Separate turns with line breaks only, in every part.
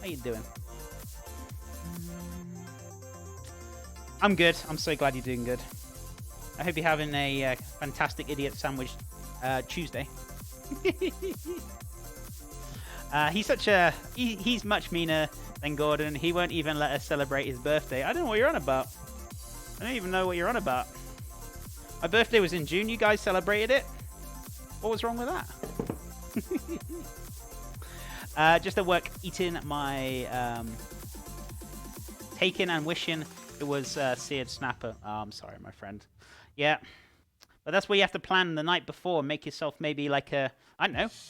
How you doing? I'm good. I'm so glad you're doing good. I hope you're having a fantastic idiot sandwich Tuesday. He's much meaner than Gordon. He won't even let us celebrate his birthday. I don't know what you're on about. I don't even know what you're on about. My birthday was in June. You guys celebrated it. What was wrong with that? Just at work, eating my taking and wishing it was seared snapper. Oh, I'm sorry, my friend. Yeah. But that's where you have to plan the night before. Make yourself maybe like a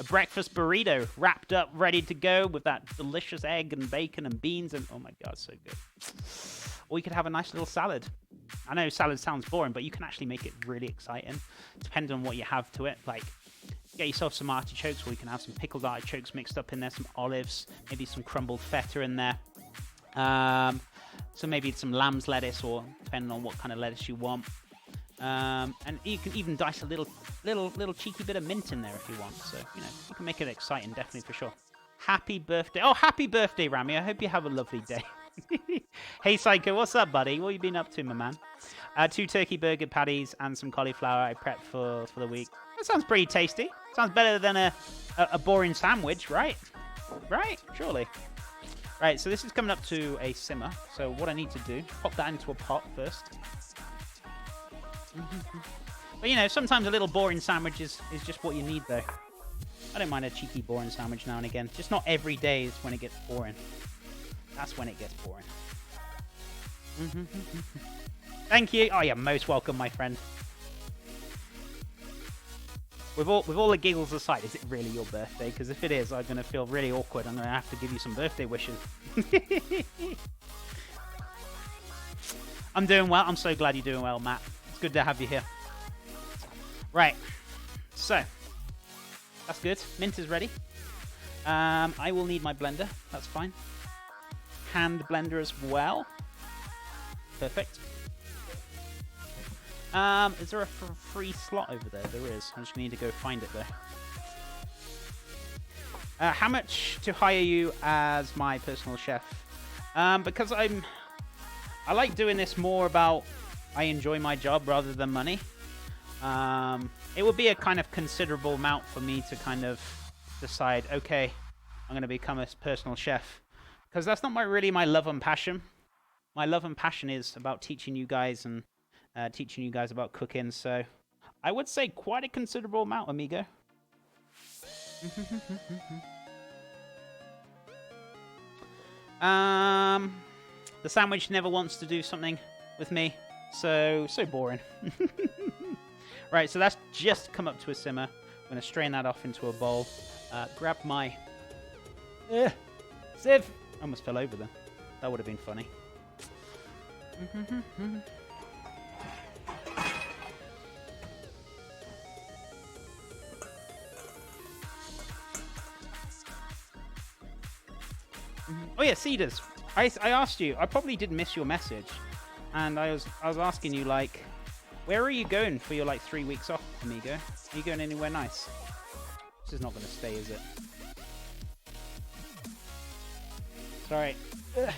breakfast burrito wrapped up, ready to go with that delicious egg and bacon and beans. And oh my God, so good. Or you could have a nice little salad. I know salad sounds boring, but you can actually make it really exciting, depending on what you have to it. Like, get yourself some artichokes, or you can have some pickled artichokes mixed up in there, some olives, maybe some crumbled feta in there. So maybe some lamb's lettuce, or depending on what kind of lettuce you want. And you can even dice a little cheeky bit of mint in there if you want. So, you know, you can make it exciting, definitely, for sure. Happy birthday. Oh, happy birthday, Rami. I hope you have a lovely day. Hey, Psycho, what's up, buddy? What have you been up to, my man? 2 turkey burger patties and some cauliflower I prepped for the week. That sounds pretty tasty. Sounds better than a boring sandwich, right? Right? Surely. Right, so this is coming up to a simmer. So what I need to do, pop that into a pot first. But, you know, sometimes a little boring sandwich is just what you need, though. I don't mind a cheeky boring sandwich now and again. Just not every day is when it gets boring. That's when it gets boring. Thank you. Oh, you're most welcome, my friend. With all the giggles aside, is it really your birthday? Because if it is, I'm going to feel really awkward. I'm going to have to give you some birthday wishes. I'm doing well. I'm so glad you're doing well, Matt. It's good to have you here. Right. So, that's good. Mint is ready. I will need my blender. That's fine. Hand blender as well. Perfect. Is there a free slot over there? There is. I just need to go find it though. How much to hire you as my personal chef? Because I like doing this more about I enjoy my job rather than money. It would be a kind of considerable amount for me to kind of decide, okay, I'm going to become a personal chef. Because that's not really my love and passion. My love and passion is about teaching you guys and teaching you guys about cooking. So I would say quite a considerable amount, amigo. The sandwich never wants to do something with me. So boring. Right, so that's just come up to a simmer. I'm going to strain that off into a bowl. Grab my... sieve! I almost fell over there. That would have been funny. Oh yeah, Cedars. I asked you. I probably did miss your message, and I was asking you, like, where are you going for your 3 weeks off, amigo? Are you going anywhere nice? This is not going to stay, is it? Sorry. Ugh.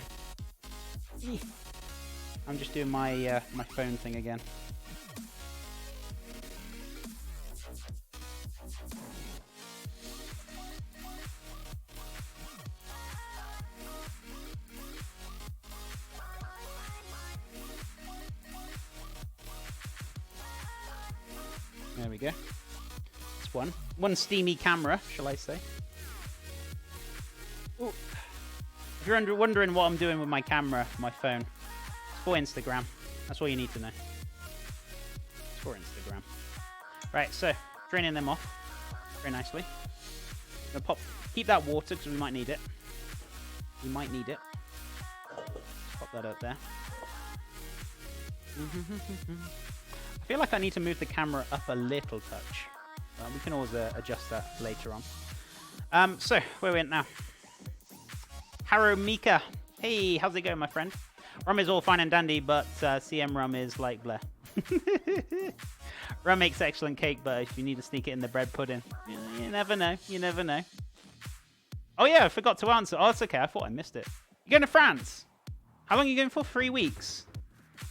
I'm just doing my my phone thing again. There we go. It's one steamy camera, shall I say? Ooh. If you're wondering what I'm doing with my camera, my phone, it's for Instagram. That's all you need to know. It's for Instagram. Right, so draining them off very nicely. I'm gonna keep that water because we might need it. We might need it. Pop that up there. I feel like I need to move the camera up a little touch. We can always adjust that later on. So where we at now? Haro Mika. Hey, how's it going, my friend? Rum is all fine and dandy, but CM rum is like bleh. Rum makes excellent cake, but if you need to sneak it in the bread pudding, you never know. You never know. Oh, yeah, I forgot to answer. Oh, it's okay. I thought I missed it. You're going to France? How long are you going for? 3 weeks?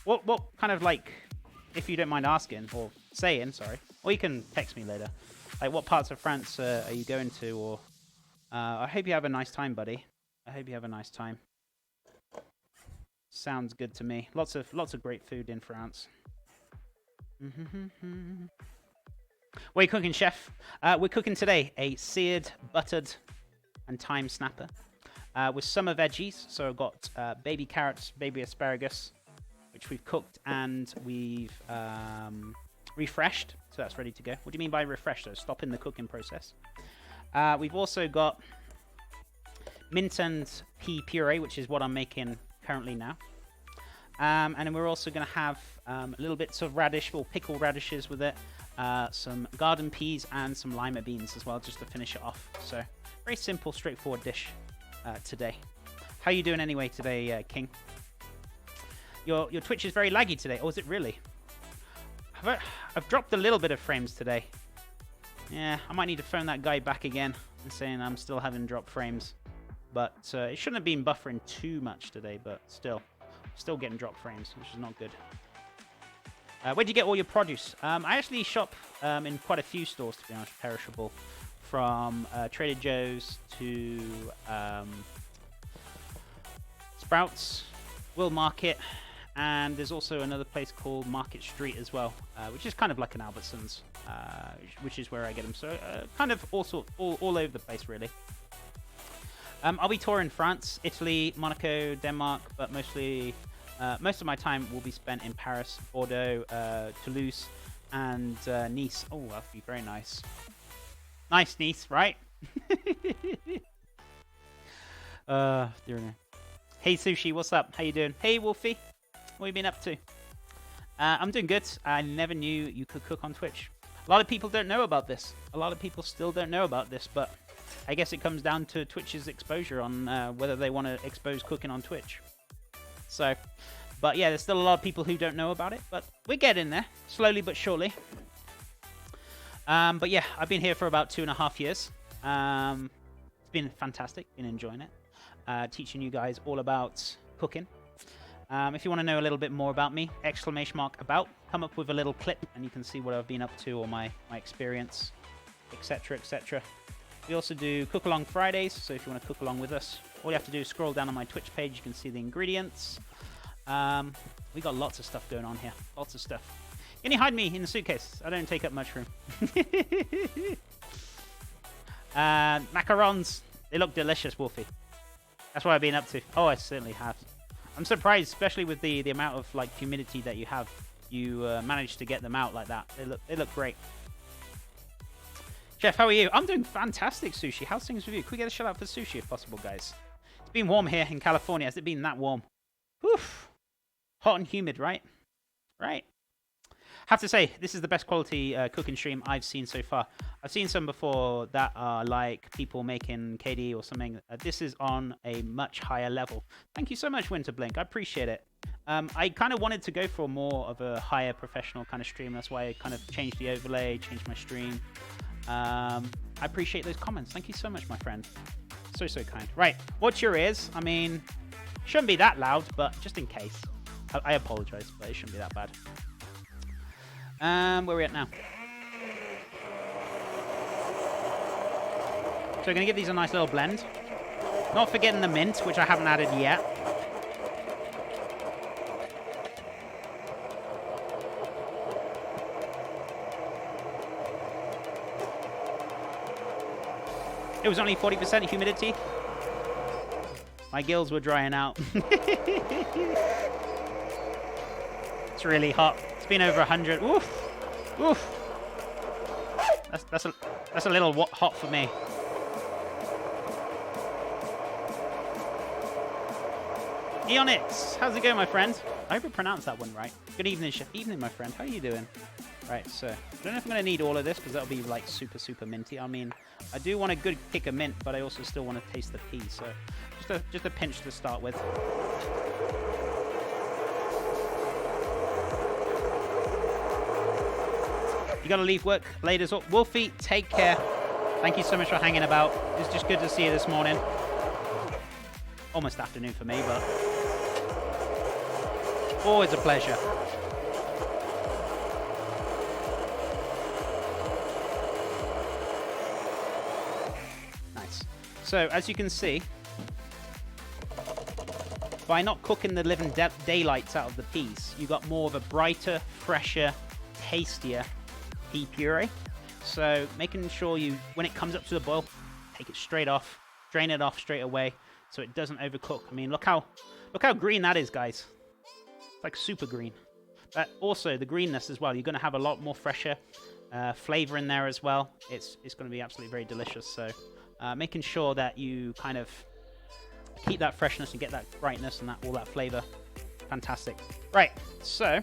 What kind of, like, if you don't mind asking, or saying, sorry. Or you can text me later. Like, what parts of France are you going to? Or I hope you have a nice time, buddy. I hope you have a nice time. Sounds good to me. Lots of great food in France. What are you cooking, chef? We're cooking today a seared, buttered, and thyme snapper with summer veggies. So I've got baby carrots, baby asparagus, which we've cooked and we've refreshed. So that's ready to go. What do you mean by refresh? So stopping the cooking process. We've also got mint and pea puree, which is what I'm making currently now. And then we're also going to have little bits of radish, or pickled radishes with it, some garden peas and some lima beans as well, just to finish it off. So very simple, straightforward dish today. How you doing anyway today, King? Your Twitch is very laggy today. Oh, is it really? I've dropped a little bit of frames today. Yeah, I might need to phone that guy back again and saying I'm still having dropped frames. But it shouldn't have been buffering too much today, but still getting dropped frames, which is not good. Where'd you get all your produce? I actually shop in quite a few stores, to be honest, perishable. From Trader Joe's to Sprouts, Will Market, and there's also another place called Market Street as well, which is kind of like an Albertsons, which is where I get them. So kind of all over the place, really. I'll be touring France, Italy, Monaco, Denmark, but mostly most of my time will be spent in Paris, Bordeaux, Toulouse, and Nice. Oh, that'll be very nice. Nice, Nice, right? Dear me. Hey, Sushi, what's up? How you doing? Hey, Wolfie, what have you been up to? I'm doing good. I never knew you could cook on Twitch. A lot of people don't know about this. A lot of people still don't know about this, but I guess it comes down to Twitch's exposure on whether they want to expose cooking on Twitch. So, but yeah, there's still a lot of people who don't know about it, but we're getting there, slowly but surely. But yeah, I've been here for about 2.5 years. It's been fantastic, been enjoying it. Teaching you guys all about cooking. If you want to know a little bit more about me, !about, come up with a little clip and you can see what I've been up to or my experience, etc, etc. We also do Cook Along Fridays, so if you want to cook along with us, all you have to do is scroll down on my Twitch page. You can see the ingredients. We got lots of stuff going on here. Lots of stuff. Can you hide me in the suitcase? I don't take up much room. Macarons. They look delicious, Wolfie. That's what I've been up to. Oh, I certainly have. I'm surprised, especially with the amount of like humidity that you have. You managed to get them out like that. They look great. Chef, how are you? I'm doing fantastic, Sushi. How's things with you? Can we get a shout out for Sushi if possible, guys? It's been warm here in California. Has it been that warm? Oof. Hot and humid, right? Right. Have to say, this is the best quality cooking stream I've seen so far. I've seen some before that are like people making KD or something. This is on a much higher level. Thank you so much, Winterblink. I appreciate it. I kind of wanted to go for more of a higher professional kind of stream. That's why I kind of changed the overlay, changed my stream. I appreciate those comments. Thank you so much, my friend. So kind. Right, watch your ears. I mean, shouldn't be that loud, but just in case. I apologize, but it shouldn't be that bad. Where are we at now? So we're going to give these a nice little blend. Not forgetting the mint, which I haven't added yet. It was only 40% humidity. My gills were drying out. It's really hot. It's been over 100. Oof. Oof. That's a little hot for me. Eonix, how's it going, my friend? I hope I pronounced that one right. Good evening, chef. Evening, my friend. How are you doing? Right, so I don't know if I'm going to need all of this because that'll be like super minty. I mean, I do want a good kick of mint, but I also still want to taste the pea. So just a pinch to start with. You got to leave work late as well. Wolfie, take care. Thank you so much for hanging about. It's just good to see you this morning. Almost afternoon for me, but always a pleasure. Nice. So, as you can see, by not cooking the living daylights out of the peas, you got more of a brighter, fresher, tastier pea puree. So making sure you, when it comes up to the boil, take it straight off, drain it off straight away so it doesn't overcook. I mean, look how green that is, guys. It's like super green. But also the greenness as well. You're going to have a lot more fresher flavor in there as well. It's going to be absolutely very delicious. So making sure that you kind of keep that freshness and get that brightness and all that flavor. Fantastic. Right, so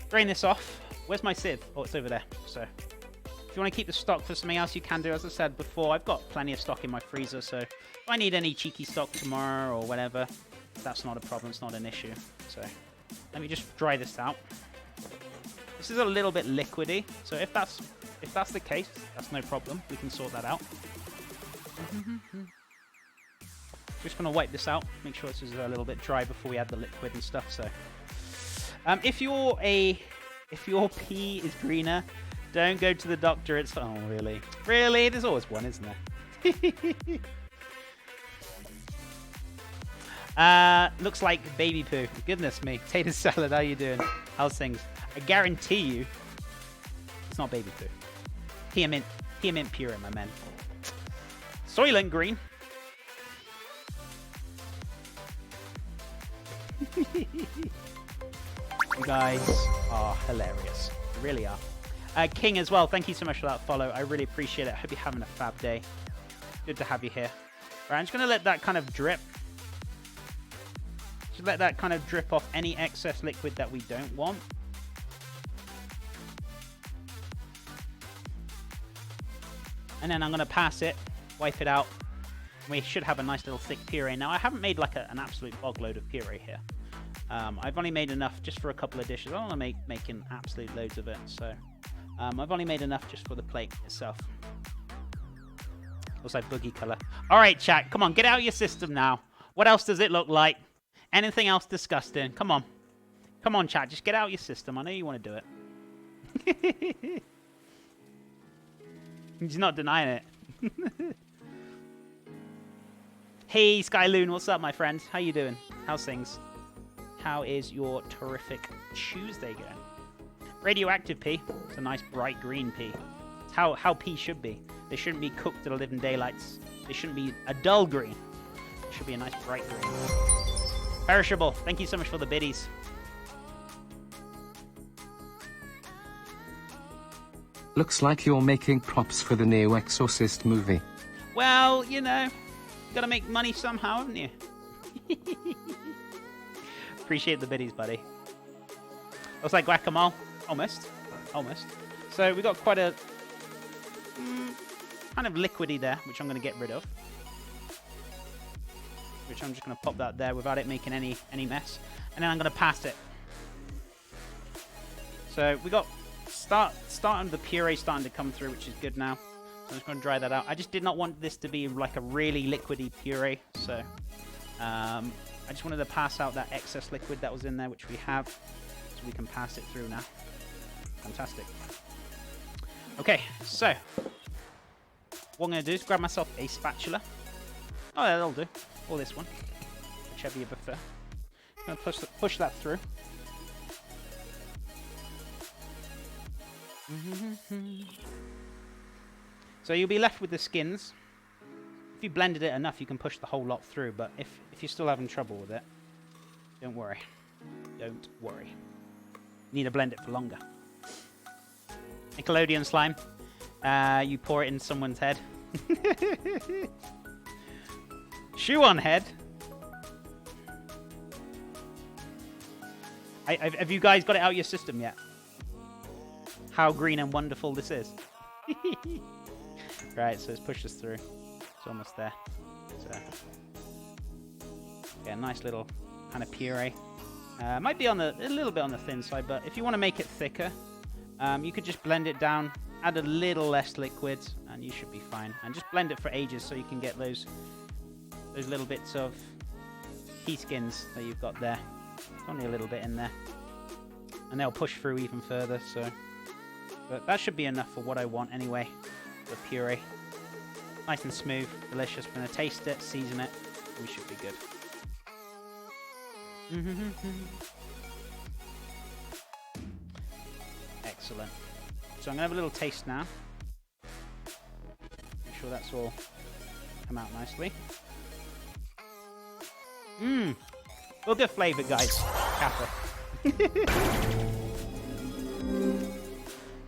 drain this off. Where's my sieve? Oh, it's over there. So if you want to keep the stock for something else, you can do. As I said before, I've got plenty of stock in my freezer, so if I need any cheeky stock tomorrow or whatever, that's not a problem. It's not an issue. So let me just dry this out. This is a little bit liquidy, so if that's the case, that's no problem. We can sort that out. Just gonna wipe this out, make sure this is a little bit dry before we add the liquid and stuff. So if your pea is greener, don't go to the doctor. It's oh really there's always one, isn't there? Looks like baby poo. Goodness me. Tater salad, how you doing? How's things? I guarantee you it's not baby poo. Pea mint puree, my man. Soylent Green. You guys are hilarious. You really are. King as well, thank you so much for that follow. I really appreciate it. I hope you're having a fab day. Good to have you here. Right, I'm just going to let that kind of drip. Just let that kind of drip off any excess liquid that we don't want. And then I'm going to pass it, wipe it out. We should have a nice little thick puree. Now, I haven't made like an absolute bog load of puree here. I've only made enough just for a couple of dishes. I don't want to making absolute loads of it. So I've only made enough just for the plate itself. Looks like boogie color. All right, chat. Come on, get out of your system now. What else does it look like? Anything else disgusting? Come on. Come on, chat. Just get out of your system. I know you want to do it. He's not denying it. Hey, Skyloon. What's up, my friend? How you doing? How's things? How is your terrific Tuesday going? Radioactive pea. It's a nice bright green pea. It's how pea should be. They shouldn't be cooked to the living daylights. They shouldn't be a dull green. It should be a nice bright green. Perishable. Thank you so much for the biddies.
Looks like you're making props for the new Exorcist movie.
Well, you know, you gotta make money somehow, haven't you? Appreciate the biddies, buddy. Looks like guacamole. Almost. Almost. So we got quite a kind of liquidy there, which I'm going to get rid of. Which I'm just going to pop that there without it making any mess. And then I'm going to pass it. So we got starting the puree starting to come through, which is good now. I'm just going to dry that out. I just did not want this to be like a really liquidy puree. So I just wanted to pass out that excess liquid that was in there, which we have. So we can pass it through now. Fantastic. Okay, so what I'm going to do is grab myself a spatula. Oh, yeah, that'll do. Or this one, whichever you prefer. I'm going to push that through. So you'll be left with the skins. If you blended it enough, you can push the whole lot through. But if you're still having trouble with it, don't worry. Don't worry. You need to blend it for longer. Nickelodeon slime. You pour it in someone's head. Shoe on head. Have you guys got it out of your system yet? How green and wonderful this is. Right, so let's push this through. It's almost there. So, yeah, nice little kind of puree. Might be a little bit on the thin side, but if you want to make it thicker, you could just blend it down add a little less liquid, and you should be fine. And just blend it for ages so you can get those little bits of pea skins that you've got there. There's only a little bit in there. And they'll push through even further, so... But that should be enough for what I want anyway. The puree. Nice and smooth, delicious. I'm going to taste it, season it. We should be good. Excellent. So I'm going to have a little taste now. Make sure that's all come out nicely. Mmm. Well, good flavour, guys. Kappa.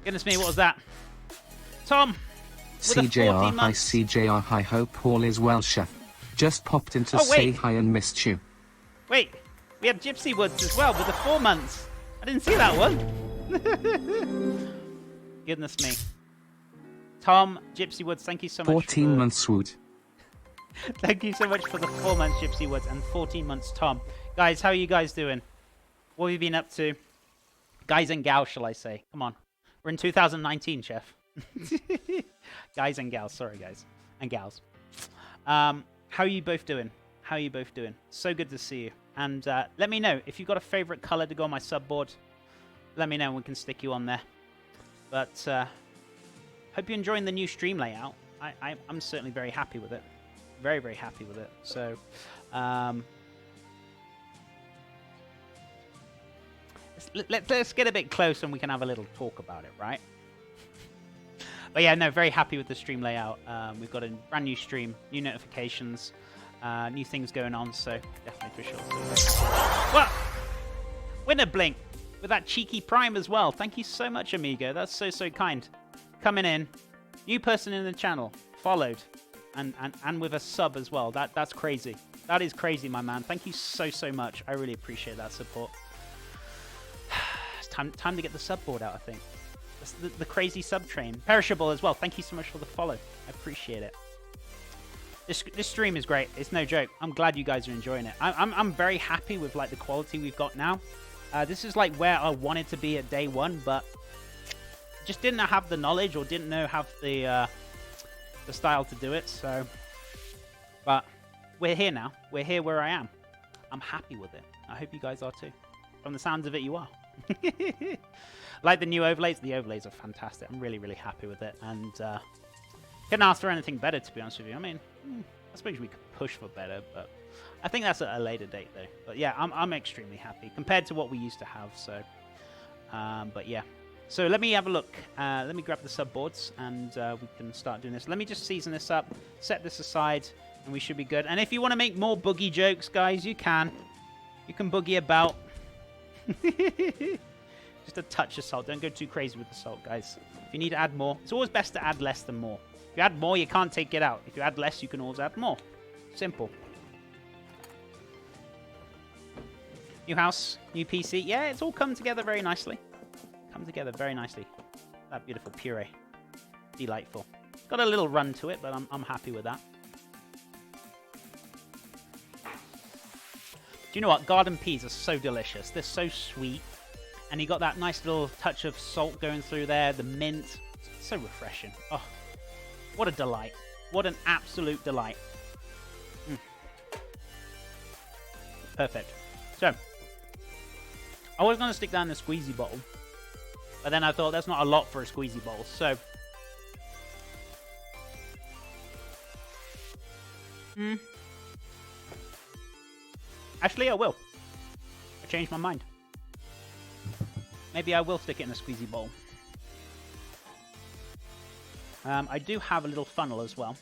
Goodness me, what was that? Tom!
CJR hi CJR hi, hope all is well, chef. Just popped in to say hi and missed you.
Wait, we have Gypsy Woods as well with the 4 months. I didn't see that one. Goodness me. Tom, Gypsy Woods, thank you so much.
14 months Wood.
Thank you so much for the 4 months, Gypsy Woods, and 14 months, Tom. Guys, how are you guys doing? What have you been up to? Guys and gals, shall I say? Come on. We're in 2019, chef. Guys and gals. Sorry, guys. And gals. How are you both doing? How are you both doing? So good to see you. And let me know if you've got a favorite color to go on my subboard. Let me know and we can stick you on there. But hope you're enjoying the new stream layout. I'm certainly very happy with it. Very, very happy with it. So, let's get a bit close and we can have a little talk about it, right? But yeah, no, very happy with the stream layout. We've got a brand new stream, new notifications, new things going on, so definitely for sure. What? Winner Blink with that cheeky prime as well. Thank you so much, amigo. That's so, so kind. Coming in. New person in the channel. Followed. And with a sub as well. That's crazy. That is crazy, my man. Thank you so, so much. I really appreciate that support. It's time to get the sub board out, I think. The crazy sub train. Perishable as well. Thank you so much for the follow. I appreciate it. This stream is great. It's no joke. I'm glad you guys are enjoying it. I'm very happy with like the quality we've got now. This is like where I wanted to be at day one, but just didn't have the knowledge or didn't know have the style to do it. So, but we're here now. We're here where I am. I'm happy with it. I hope you guys are too. From the sounds of it, you are. Like the new overlays. The overlays are fantastic. I'm really, really happy with it. And couldn't ask for anything better, to be honest with you. I mean, I suppose we could push for better, but I think that's at a later date, though. But yeah, I'm extremely happy compared to what we used to have. So, but yeah. So let me have a look. Let me grab the subboards and we can start doing this. Let me just season this up, set this aside, and we should be good. And if you want to make more boogie jokes, guys, you can. You can boogie about. Just a touch of salt. Don't go too crazy with the salt, guys. If you need to add more, it's always best to add less than more. If you add more, you can't take it out. If you add less, you can always add more. Simple. New house, new PC. Yeah, it's all come together very nicely. Come together very nicely. That beautiful puree. Delightful. It's got a little run to it, but I'm happy with that. Do you know what? Garden peas are so delicious. They're so sweet. And you got that nice little touch of salt going through there. The mint. It's so refreshing. Oh, what a delight. What an absolute delight. Perfect. So, I was going to stick down the squeezy bottle. But then I thought that's not a lot for a squeezy bottle. So, actually, I will. I changed my mind. Maybe I will stick it in a squeezy bowl. I do have a little funnel as well.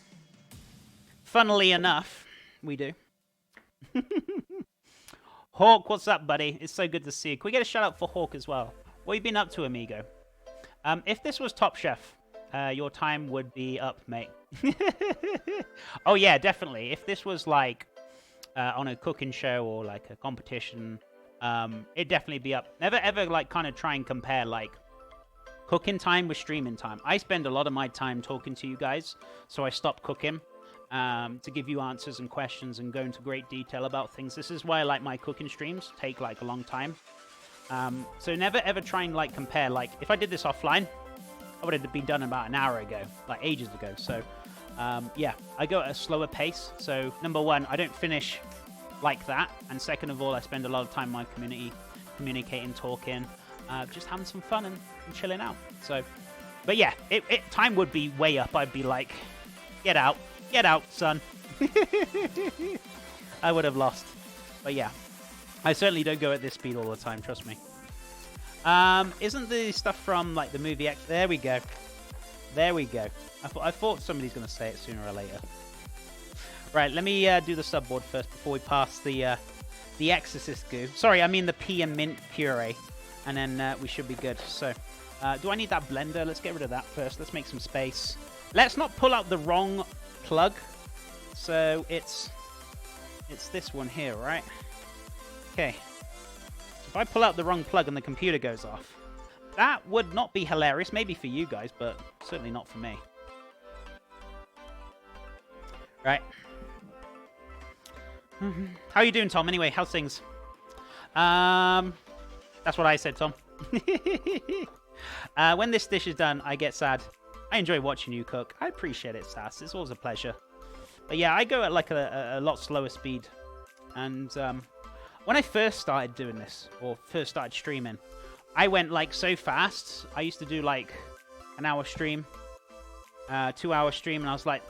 Funnily enough, we do. Hawk, what's up, buddy? It's so good to see you. Can we get a shout out for Hawk as well? What have you been up to, amigo? If this was Top Chef, your time would be up, mate. Oh, yeah, definitely. If this was like on a cooking show or like a competition, it'd definitely be up. Never ever like kind of try and compare like cooking time with streaming time. I spend a lot of my time talking to you guys, so I stopped cooking to give you answers and questions and go into great detail about things. This is why I like my cooking streams take like a long time. So never ever try and like compare. Like if I did this offline, I would have been done about an hour ago, like ages ago. So, yeah, I go at a slower pace. So, number one, I don't finish like that. And second of all, I spend a lot of time in my community, communicating, talking, just having some fun and chilling out. So, but yeah, time would be way up. I'd be like, get out, son. I would have lost. But yeah, I certainly don't go at this speed all the time, trust me. Isn't the stuff from like the movie X? There we go. There we go. I thought somebody's going to say it sooner or later. Right, let me do the subboard first before we pass the Exorcist goo. Sorry, I mean the pea and mint puree. And then we should be good. So, do I need that blender? Let's get rid of that first. Let's make some space. Let's not pull out the wrong plug. So, it's this one here, right? Okay. So if I pull out the wrong plug and the computer goes off, that would not be hilarious. Maybe for you guys, but certainly not for me. Right. How are you doing, Tom? Anyway, how's things? That's what I said, Tom. When this dish is done, I get sad. I enjoy watching you cook. I appreciate it, Sass. It's always a pleasure. But yeah, I go at like a lot slower speed. And when I first started doing this, or first started streaming, I went like so fast. I used to do like an hour stream, 2 hour stream, and I was like,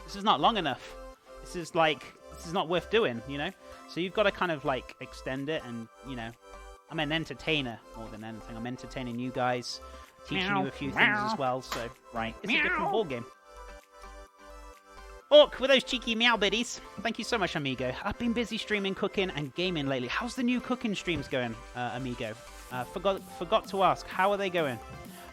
this is not long enough. This is not worth doing, you know? So you've got to kind of like extend it, and you know, I'm an entertainer more than anything. I'm entertaining you guys, teaching you a few things as well. So, right, it's a different ballgame. Orc with those cheeky meow biddies. Thank you so much, Amigo. I've been busy streaming, cooking, and gaming lately. How's the new cooking streams going, Amigo? Forgot to ask. How are they going?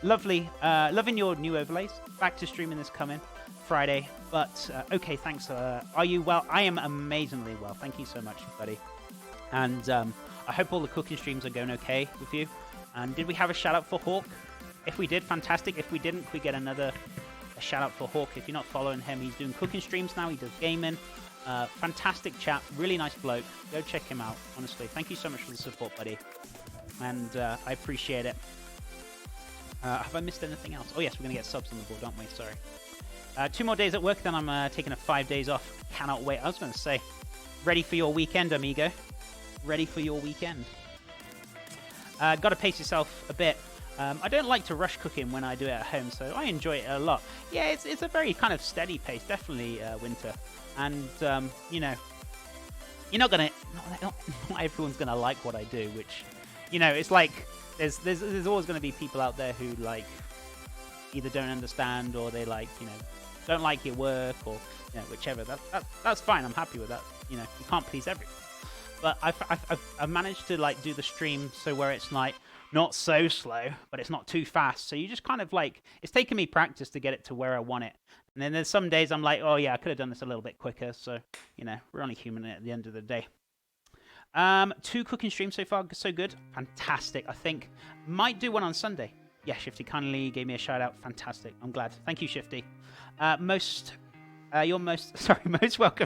Lovely. Loving your new overlays. Back to streaming this coming Friday. But, okay, thanks. Are you well? I am amazingly well. Thank you so much, buddy. And I hope all the cooking streams are going okay with you. And did we have a shout-out for Hawk? If we did, fantastic. If we didn't, could we get a shout out for Hawk? If you're not following him, he's doing cooking streams now. He does gaming. Fantastic chap. Really nice bloke. Go check him out, honestly. Thank you so much for the support, buddy. And I appreciate it. Have I missed anything else? Oh, yes, we're going to get subs on the board, aren't we? Sorry. 2 more days at work, then I'm taking 5 days off. Cannot wait. I was going to say, ready for your weekend, amigo. Ready for your weekend. Got to pace yourself a bit. I don't like to rush cooking when I do it at home, so I enjoy it a lot. Yeah, it's a very kind of steady pace, definitely, Winter. And, you know, you're not going to... Not everyone's going to like what I do, which, you know, it's like... There's always going to be people out there who, like, either don't understand or they, like, you know, don't like your work or, you know, whichever. That's fine. I'm happy with that. You know, you can't please everyone. But I've managed to, like, do the stream so where it's, like, not so slow, but it's not too fast. So you just kind of like, it's taken me practice to get it to where I want it. And then there's some days I'm like, oh yeah, I could have done this a little bit quicker. So, you know, we're only human at the end of the day. 2 cooking streams so far, so good. Fantastic. I think might do one on Sunday. Yeah, Shifty kindly gave me a shout out. Fantastic. I'm glad. Thank you, Shifty. You're most welcome.